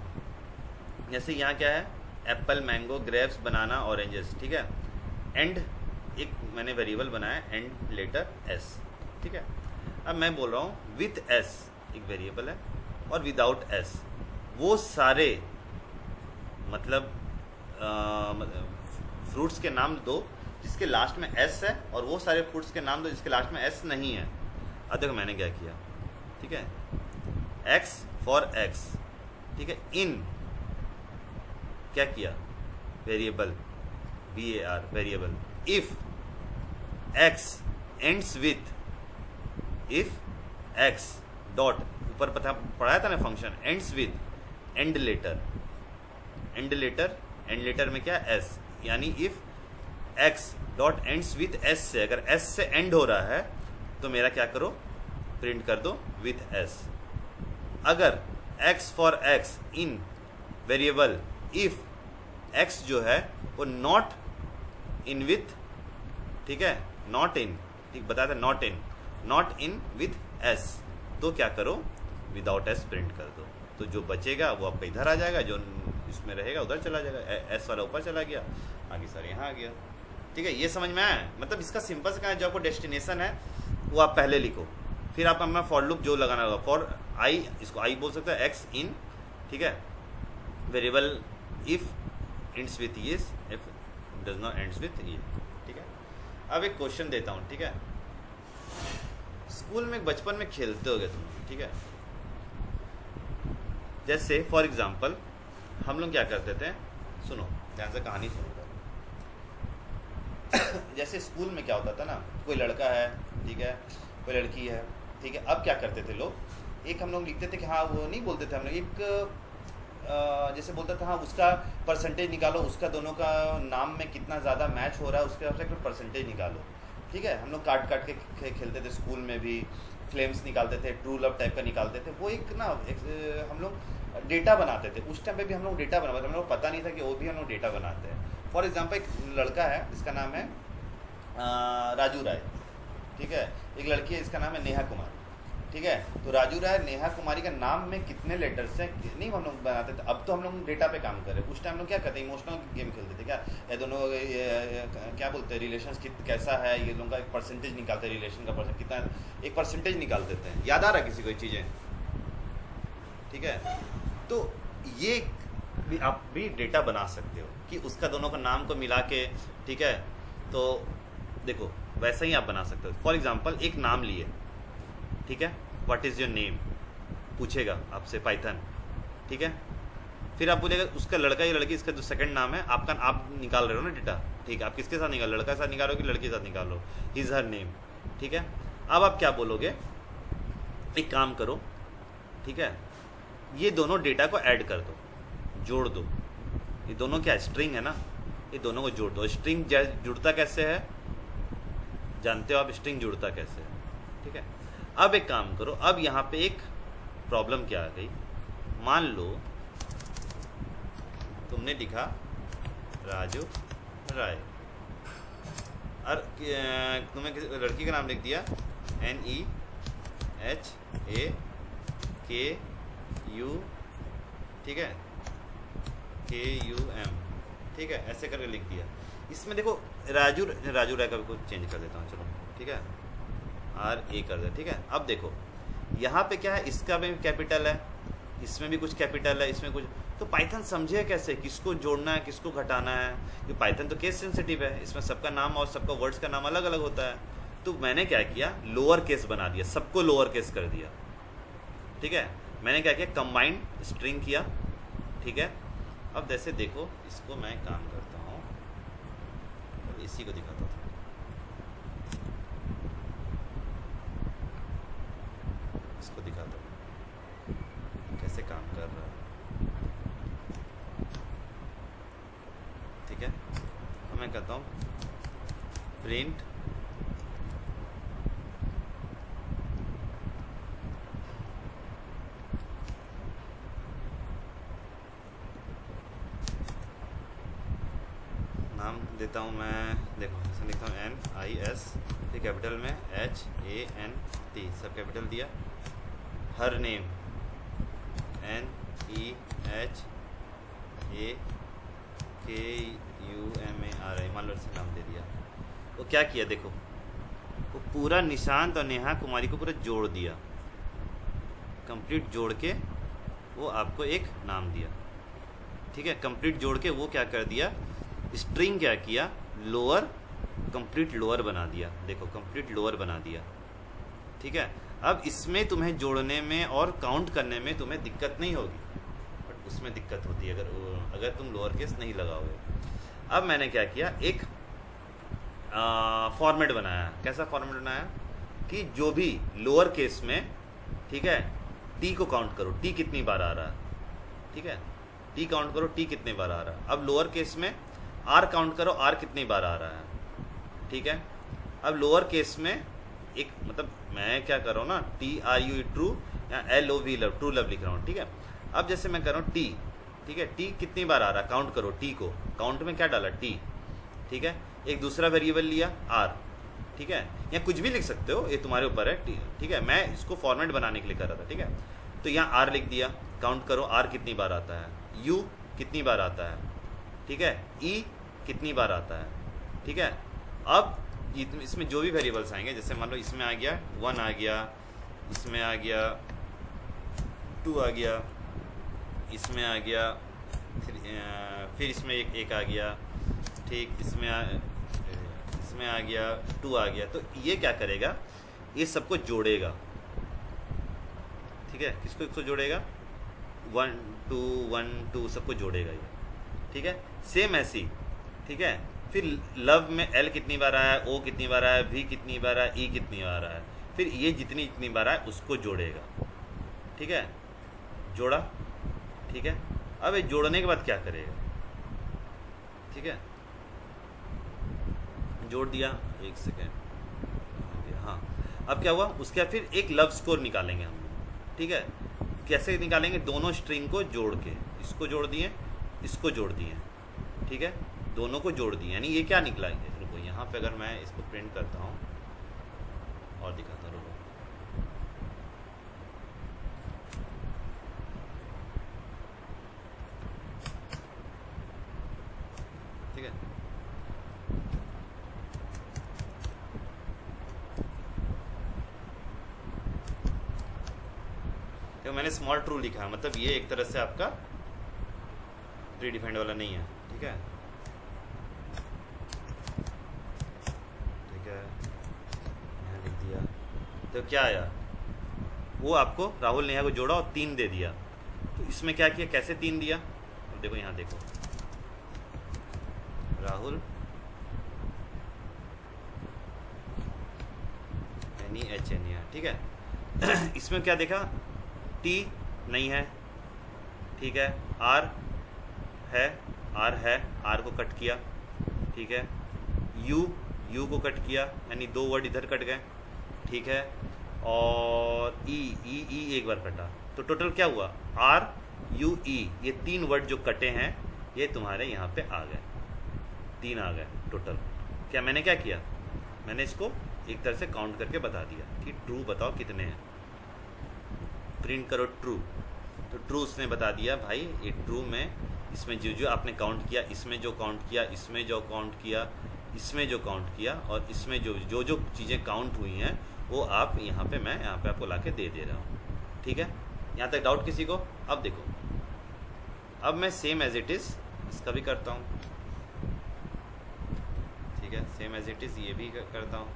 जैसे यहाँ क्या है, Apple mango grapes banana oranges, ठीक है। एंड एक मैंने वेरिएबल बनाया एंड लेटर s, ठीक है। अब मैं बोल रहा हूँ विथ s एक वेरिएबल है और विदाउट s वो सारे मतलब फ्रूट्स के नाम दो जिसके लास्ट में s है, और वो सारे फ्रूट्स के नाम दो जिसके लास्ट में s नहीं है। अब देखो मैंने क्या किया, ठीक है, x फॉर x, ठीक है, इन क्या किया, variable var variable if x ends with, if x dot ऊपर पढ़ाया था ना function ends with and later में क्या s, यानी if x dot ends with s से, अगर s से एंड हो रहा है तो मेरा क्या करो, प्रिंट कर दो विथ s। अगर x for x in variable if x जो है वो नॉट इन विथ, ठीक है, नॉट इन, ठीक बताया था, नॉट इन विथ s, तो क्या करो, विदाउट s प्रिंट कर दो। तो जो बचेगा वो आपका इधर आ जाएगा, जो इसमें रहेगा उधर चला जाएगा, s वाला ऊपर चला गया, आगे सारे यहाँ आ गया, ठीक है। ये समझ में आया, मतलब इसका सिंपल से क्या है, जो आपको डेस्टिनेशन है वो आप पहले लिखो, फिर आप अपना फॉर लूप जो लगाना होगा, फॉर i, इसको i बोल सकते हैं, x इन, ठीक है, वेरिएबल इफ एंड्स विथ ये, if does not ends with ये, ठीक है। अब एक क्वेश्चन देता हूँ, ठीक है, स्कूल में बचपन में खेलते होगे तुम, ठीक है। जैसे फॉर एग्जाम्पल हम लोग क्या करते थे, सुनो ध्यान से कहानी सुनो। जैसे स्कूल में क्या होता था ना, कोई लड़का है, ठीक है, कोई लड़की है, ठीक है। अब क्या करते थे लोग, एक हम लोग लिखते थे कि हाँ, वो नहीं बोलते थे हम लोग, एक जैसे बोलता था हाँ उसका परसेंटेज निकालो, उसका दोनों का नाम में कितना ज़्यादा मैच हो रहा है उसके हिसाब से परसेंटेज निकालो, ठीक है, हम लोग काट काट के खेलते थे स्कूल में भी, फ्लेम्स निकालते थे, ट्रू लव टाइप का निकालते थे। वो एक ना हम लोग डेटा बनाते थे। उस टाइम पे भी हम लोग डेटा बनाते थे, हम लोग पता नहीं था कि वो भी हम लोग डेटा बनाते हैं। फॉर एग्जांपल एक लड़का है, इसका नाम है राजू राय, ठीक है। एक लड़की है, इसका नाम है नेहा कुमार, ठीक है। तो राजू राय नेहा कुमारी का नाम में कितने लेटर्स हैं नहीं हम लोग बनाते थे। अब तो हम लोग डेटा पे काम कर रहे हैं। उस टाइम लोग क्या करते हैं, इमोशनल गेम खेलते थे। क्या ये दोनों क्या बोलते हैं, रिलेशन कैसा है, ये लोगों का एक परसेंटेज निकालते हैं, रिलेशन का परसेंट कितना, एक परसेंटेज निकाल देते हैं। याद आ रहा है किसी को चीज़ें, ठीक है। तो ये भी आप भी डेटा बना सकते हो कि उसका दोनों का नाम को मिला के, ठीक है। तो देखो वैसा ही आप बना सकते हो। फॉर एग्जाम्पल एक नाम लिए, ठीक है, व्हाट इज़ योर नेम पूछेगा आपसे पाइथन, ठीक है। फिर आप बोलेगा उसका लड़का या लड़की, इसका जो सेकंड नाम है आपका, आप निकाल रहे हो ना डेटा, ठीक है। आप किसके साथ निकाल, लड़का के साथ निकाल रहे हो कि लड़की के साथ निकाल रहे हो, हिज हर नेम, ठीक है। अब आप क्या बोलोगे, एक काम करो, ठीक है, ये दोनों डेटा को ऐड कर दो, जोड़ दो। ये दोनों क्या स्ट्रिंग है ना, ये दोनों को जोड़ दो। स्ट्रिंग जुड़ता कैसे है जानते हो आप, स्ट्रिंग जुड़ता कैसे है, ठीक है। अब एक काम करो, अब यहाँ पे एक प्रॉब्लम क्या आ गई। मान लो तुमने लिखा राजू राय और तुम्हें किसी लड़की का नाम लिख दिया NEHAKU, ठीक है, KUM, ठीक है, ऐसे करके लिख दिया। इसमें देखो राजू राय का भी कुछ चेंज कर देता हूँ, चलो, ठीक है, RA कर दे, ठीक है। अब देखो यहाँ पे क्या है, इसका भी कैपिटल है, इसमें भी कुछ कैपिटल है, इसमें कुछ, तो पाइथन समझे कैसे किसको जोड़ना है किसको घटाना है। ये पाइथन तो केस सेंसिटिव है, इसमें सबका नाम और सबका वर्ड्स का नाम अलग अलग होता है। तो मैंने क्या किया, लोअर केस बना दिया, सबको लोअर केस कर दिया, ठीक है। मैंने क्या किया, कंबाइंड स्ट्रिंग किया, ठीक है। अब जैसे देखो इसको मैं काम करता हूँ, इसी को दिखाता हूँ, इसको दिखाता हूँ कैसे काम कर रहा है, ठीक है। अब मैं कहता हूँ प्रिंट नाम देता हूँ मैं, देखो इसमें लिखता हूँ NIS, फिर कैपिटल में HANT, सब कैपिटल दिया। हर नेम NEHAKUMARI, मान लो से नाम दे दिया। वो क्या किया देखो, वो पूरा निशांत और नेहा कुमारी को पूरा जोड़ दिया, कंप्लीट जोड़ के वो आपको एक नाम दिया, ठीक है। कंप्लीट जोड़ के वो क्या कर दिया, स्ट्रिंग क्या किया, लोअर, कंप्लीट लोअर बना दिया। देखो कंप्लीट लोअर बना दिया, ठीक है। अब इसमें तुम्हें जोड़ने में और काउंट करने में तुम्हें दिक्कत नहीं होगी, बट उसमें दिक्कत होती है अगर तुम लोअर केस नहीं लगाओगे। अब मैंने क्या किया, एक फॉर्मेट बनाया। कैसा फॉर्मेट बनाया कि जो भी लोअर केस में, ठीक है, टी को काउंट करो, टी कितनी बार आ रहा है, ठीक है, टी काउंट करो, टी कितनी बार आ रहा है। अब लोअर केस में आर काउंट करो, आर कितनी बार आ रहा है, ठीक है। अब लोअर केस में एक मतलब मैं क्या कर रहा हूँ ना, TRU ट्रू या LOV लव, ट्रू लव लिख रहा हूँ, ठीक है। अब जैसे मैं कर रहा हूँ टी, ठीक है, टी कितनी बार आ रहा है, काउंट करो, टी को काउंट में क्या डाला, टी, ठीक है। एक दूसरा वेरिएबल लिया आर, ठीक है, या कुछ भी लिख सकते हो, ये तुम्हारे ऊपर है, ठीक है। मैं इसको फॉर्मेट बनाने के लिए कर रहा था, ठीक है। तो यहाँ आर लिख दिया, काउंट करो आर कितनी बार आता है, यू कितनी बार आता है, ठीक है, ई कितनी बार आता है, ठीक है। अब इसमें जो भी वेरिएबल्स आएंगे, जैसे मान लो इसमें आ गया 1 आ गया, इसमें आ गया 2 आ गया, इसमें आ गया, फिर इसमें एक आ गया, ठीक, इसमें आ गया 2 आ गया। तो ये क्या करेगा, ये सबको जोड़ेगा, ठीक है। किसको जोड़ेगा, 1 2 1 2 सबको जोड़ेगा ये, ठीक है। सेम ऐसी, ठीक है। फिर लव में L कितनी बार आया, O कितनी बार आया, V कितनी बार आया, E कितनी बार आया, फिर ये जितनी बार आया उसको जोड़ेगा, ठीक है, जोड़ा, ठीक है। अब ये जोड़ने के बाद क्या करेगा, ठीक है, जोड़ दिया, एक सेकेंड, अब क्या हुआ, उसके बाद फिर एक लव स्कोर निकालेंगे हम, ठीक है। कैसे निकालेंगे, दोनों स्ट्रिंग को जोड़ के, इसको जोड़ दिए, इसको जोड़ दिए, ठीक है, दोनों को जोड़ दिए, यानी ये क्या निकला है। रुको यहाँ पे अगर मैं इसको प्रिंट करता हूँ और दिखाता हूँ, रुको, ठीक है। तो मैंने स्मॉल ट्रू लिखा है, मतलब ये एक तरह से आपका प्री डिफाइंड वाला नहीं है, ठीक है, ठीक है, यहाँ लिख दिया। तो क्या आया, वो आपको राहुल नेहा को जोड़ा और 3 दे दिया। तो इसमें क्या किया, कैसे 3 दिया, अब देखो यहाँ देखो, राहुल NEHNER, ठीक है। इसमें क्या देखा, T नहीं है, ठीक है, R है, R को कट किया, ठीक है, U को कट किया, यानी 2 वर्ड इधर कट गए, ठीक है, और E एक बार कटा। तो टोटल क्या हुआ, R U E, ये 3 वर्ड जो कटे हैं ये तुम्हारे यहाँ पे आ गए, 3 आ गए टोटल। क्या मैंने क्या किया, मैंने इसको एक तरह से काउंट करके बता दिया कि ट्रू बताओ कितने हैं, प्रिंट करो ट्रू। तो ट्रू उसने बता दिया भाई, ये ट्रू में इसमें जो आपने काउंट किया, इसमें जो काउंट किया, इसमें जो काउंट किया, इसमें जो काउंट किया, और इसमें जो चीज़ें काउंट हुई हैं वो आप यहाँ पे, मैं यहाँ पे आपको ला के दे रहा हूँ, ठीक है। यहाँ तक डाउट किसी को। अब देखो, अब मैं सेम एज इट इज़ इसका भी करता हूँ, ठीक है, सेम एज इट इज़ ये भी करता हूँ,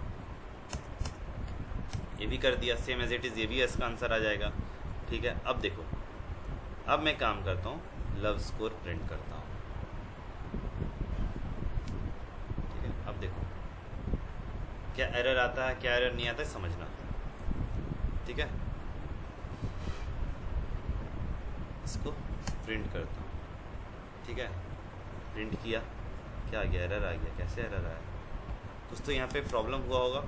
ये भी कर दिया, सेम एज इट इज़ ये भी इसका आंसर आ जाएगा, ठीक है। अब देखो, अब मैं काम करता हूँ, लव स्कोर प्रिंट करता हूँ, ठीक है। अब देखो क्या एरर आता है, क्या एरर नहीं आता है, समझना, ठीक है। इसको प्रिंट करता हूँ, ठीक है, प्रिंट किया, क्या आ गया, एरर आ गया। कैसे एरर आया, कुछ तो यहाँ पे प्रॉब्लम हुआ होगा,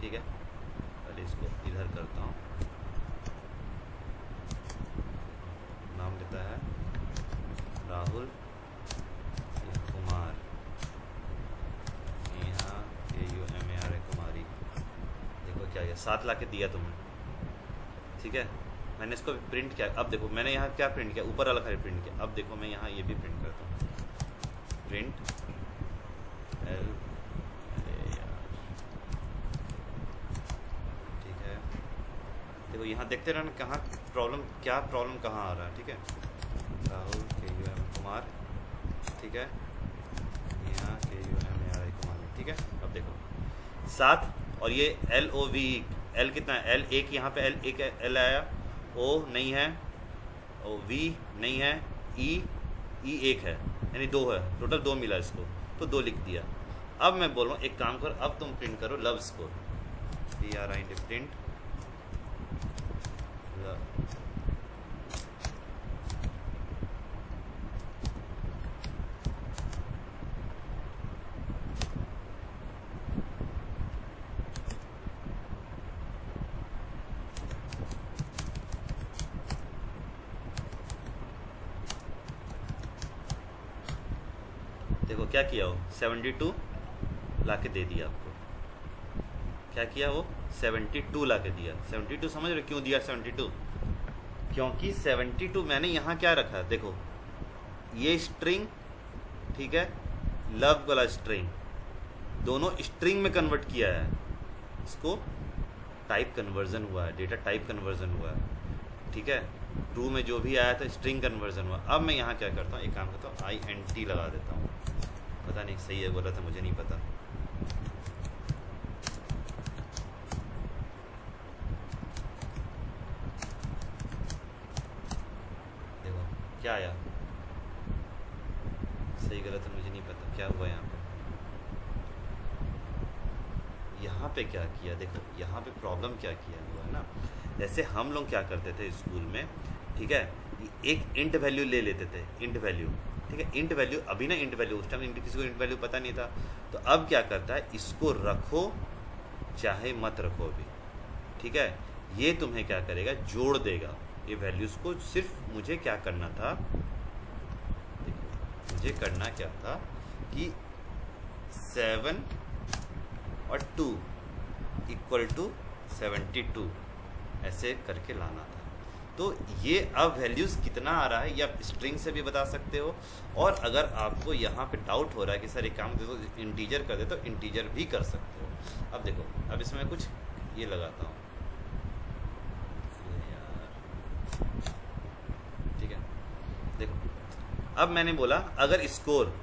ठीक है। पहले इसको इधर करता हूँ, नाम लेता है राहुल कुमार, यहाँ KUMAR कुमारी। देखो क्या गया, 7 ला के दिया तुमने, ठीक है। मैंने इसको प्रिंट किया। अब देखो मैंने यहाँ क्या प्रिंट किया, ऊपर वाला खाली प्रिंट किया। अब देखो मैं यहाँ ये भी प्रिंट करता हूँ, प्रिंट L, ठीक है। देखो यहाँ देखते रहना कहाँ प्रॉब्लम, क्या प्रॉब्लम कहाँ आ रहा है, ठीक है। राहुल KUM कुमार, ठीक है, यहाँ KUMAR कुमार, ठीक है। अब देखो 7 और ये LOV, L कितना है, L एक, यहाँ पे L एक L आया, O नहीं है, O V नहीं है, E एक है, यानी 2 है, टोटल 2 मिला इसको, तो 2 लिख दिया। अब मैं बोल रहा हूँ एक काम करो, अब तुम प्रिंट करो लव स्कोर, प्रिंट लव। देखो क्या किया वो, 72 ला के दे दिया आपको। क्या किया वो, 72 ला के दिया। 72 समझ रहे क्यों दिया 72, क्योंकि 72 मैंने यहाँ क्या रखा, देखो ये स्ट्रिंग, ठीक है, लव वाला स्ट्रिंग, दोनों स्ट्रिंग में कन्वर्ट किया है, इसको टाइप कन्वर्जन हुआ है, डेटा टाइप कन्वर्जन हुआ है, ठीक है। ट्रू में जो भी आया था स्ट्रिंग कन्वर्जन हुआ। अब मैं यहाँ क्या करता हूँ, एक काम करता हूँ, INT लगा देता हूँ, पता नहीं सही है बोला था, मुझे नहीं पता। देखो क्या आया, सही गलत है मुझे नहीं पता, क्या हुआ यहाँ पे। यहाँ पे क्या किया, देखो यहाँ पे प्रॉब्लम क्या किया हुआ है ना, जैसे हम लोग क्या करते थे स्कूल में, ठीक है, एक इंट वैल्यू ले लेते थे, इंट वैल्यू, ठीक है, इंट वैल्यू, अभी ना इंट वैल्यू, उस टाइम किसी को इंट वैल्यू पता नहीं था। तो अब क्या करता है, इसको रखो चाहे मत रखो अभी, ठीक है। ये तुम्हें क्या करेगा, जोड़ देगा ये वैल्यूज़ को। सिर्फ मुझे क्या करना था, देखो मुझे करना क्या था कि 7 और 2 इक्वल टू 72 ऐसे करके लाना था। तो ये अब वैल्यूज़ कितना आ रहा है ये आप स्ट्रिंग से भी बता सकते हो, और अगर आपको यहाँ पे डाउट हो रहा है कि सर एक काम दे दो इंटीजर कर दे, तो इंटीजर भी कर सकते हो। अब देखो, अब इसमें कुछ ये लगाता हूँ यार, ठीक है। देखो अब मैंने बोला अगर स्कोर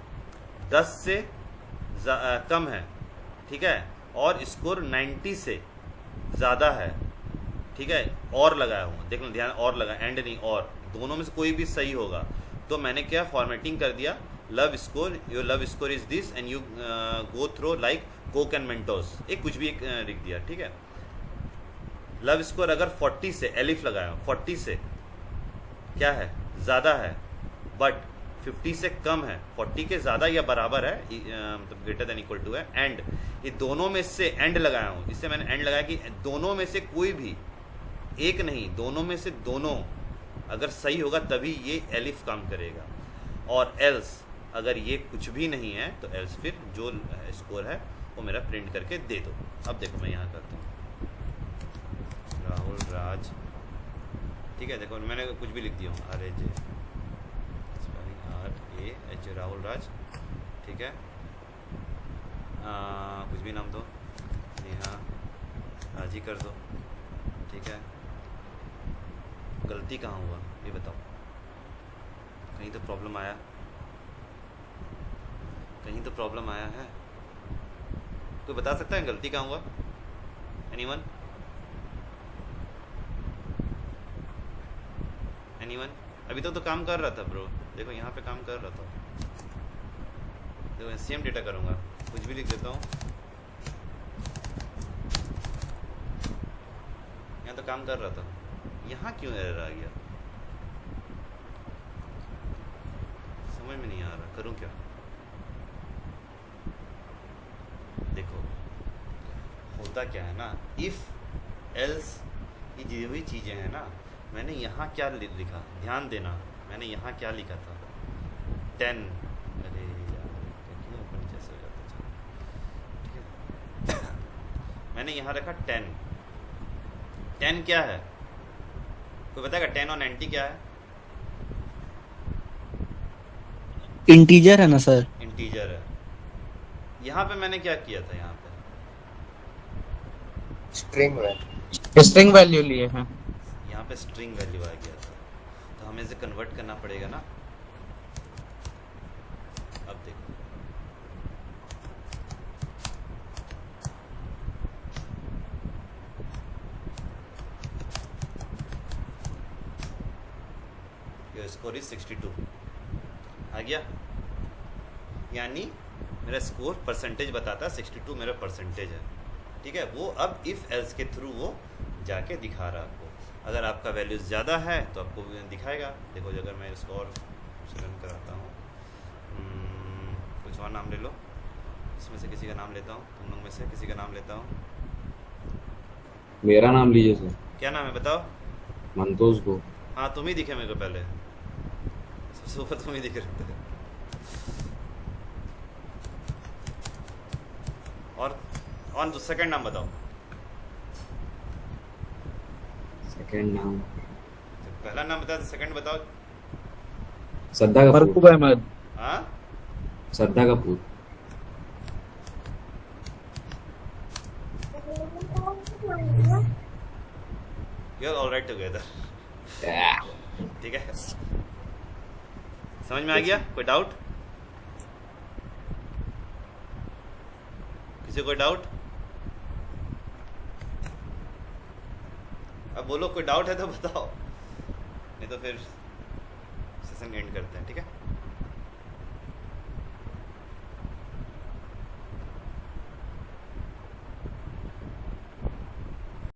10 से कम है, ठीक है, और स्कोर 90 से ज़्यादा है, ठीक है, और लगाया हूँ, देख लो ध्यान, और लगा, एंड नहीं, और दोनों में से कोई भी सही होगा। तो मैंने क्या फॉर्मेटिंग कर दिया, love score, your love score is this and you go throw like Coke and Mentos, एक कुछ भी एक लिख दिया, ठीक है। लव स्कोर अगर 40 से, एलिफ लगाया, 40 से क्या है, ज़्यादा है, बट 50 से कम है, 40 के ज़्यादा या बराबर है, मतलब ग्रेटर देन इक्वल टू है, एंड ये दोनों में से एंड लगाया हूँ, इससे मैंने एंड लगाया कि दोनों में से कोई भी एक नहीं, दोनों में से दोनों अगर सही होगा तभी ये एलिफ काम करेगा, और एल्स अगर ये कुछ भी नहीं है तो एल्स फिर जो स्कोर है वो मेरा प्रिंट करके दे दो। अब देखो मैं यहाँ करता हूँ राहुल राज, ठीक है, देखो मैंने कुछ भी लिख दिया हूँ, RAJ RAH राहुल राज, ठीक है, कुछ भी नाम दो, नेहा राज ही कर दो, ठीक है। गलती कहाँ हुआ ये बताओ, कहीं तो प्रॉब्लम आया, कहीं तो प्रॉब्लम आया है, कोई बता सकता है गलती कहाँ हुआ? एनीवन? एनीवन? अभी तो काम कर रहा था ब्रो, देखो यहाँ पे काम कर रहा था, देखो सेम डेटा करूँगा, कुछ भी लिख देता हूँ, यहाँ तो काम कर रहा था, यहाँ क्यों एरर आ गया समझ में नहीं आ रहा, करूँ क्या? देखो होता क्या है ना, इफ एल्स ये जो भी चीज़ें हैं ना, मैंने यहाँ क्या लिखा, ध्यान देना, मैंने यहाँ क्या लिखा था 10, अरे यार क्यों ऊपर नीचे से हो जाता है, ठीक है। मैंने यहाँ रखा 10, 10 क्या है, कोई बताएगा 10 और 90 क्या है?
इंटीजर है ना सर?
इंटीजर है। यहाँ पे मैंने क्या किया था, यहाँ पे
स्ट्रिंग
वैल्यू लिए हैं,
यहाँ पे स्ट्रिंग वैल्यू आ गया था, तो हमें इसे कन्वर्ट करना पड़ेगा ना। अब देखो योर स्कोर इज 62 आ गया, यानी मेरा स्कोर परसेंटेज बताता है 62 मेरा परसेंटेज है, ठीक है। वो अब इफ़ एल्स के थ्रू वो जाके दिखा रहा है आपको। अगर आपका वैल्यूज़ ज़्यादा है तो आपको दिखाएगा। देखो अगर मैं इसको और रन कराता हूँ, कुछ और नाम ले लो, इसमें से किसी का नाम लेता हूँ, तुम लोग में से किसी का नाम लेता हूँ।
मेरा नाम लीजिए सर।
क्या नाम है बताओ?
मंतोष को।
हाँ तुम ही दिखे मेरे को पहले, सबसे ऊपर तुम ही दिख रहे थे। और तो सेकंड नाम बताओ।
सेकंड नाम,
पहला नाम बताओ, सेकंड बताओ।
श्रद्धा कपूर।
मरकूब अहमद।
हाँ
Shraddha Kapoor.
You are all right together, ठीक है। समझ में आ गया? कोई डाउट? किसी कोई डाउट? अब बोलो कोई डाउट है तो बताओ, नहीं तो फिर सेशन एंड करते हैं, ठीक है।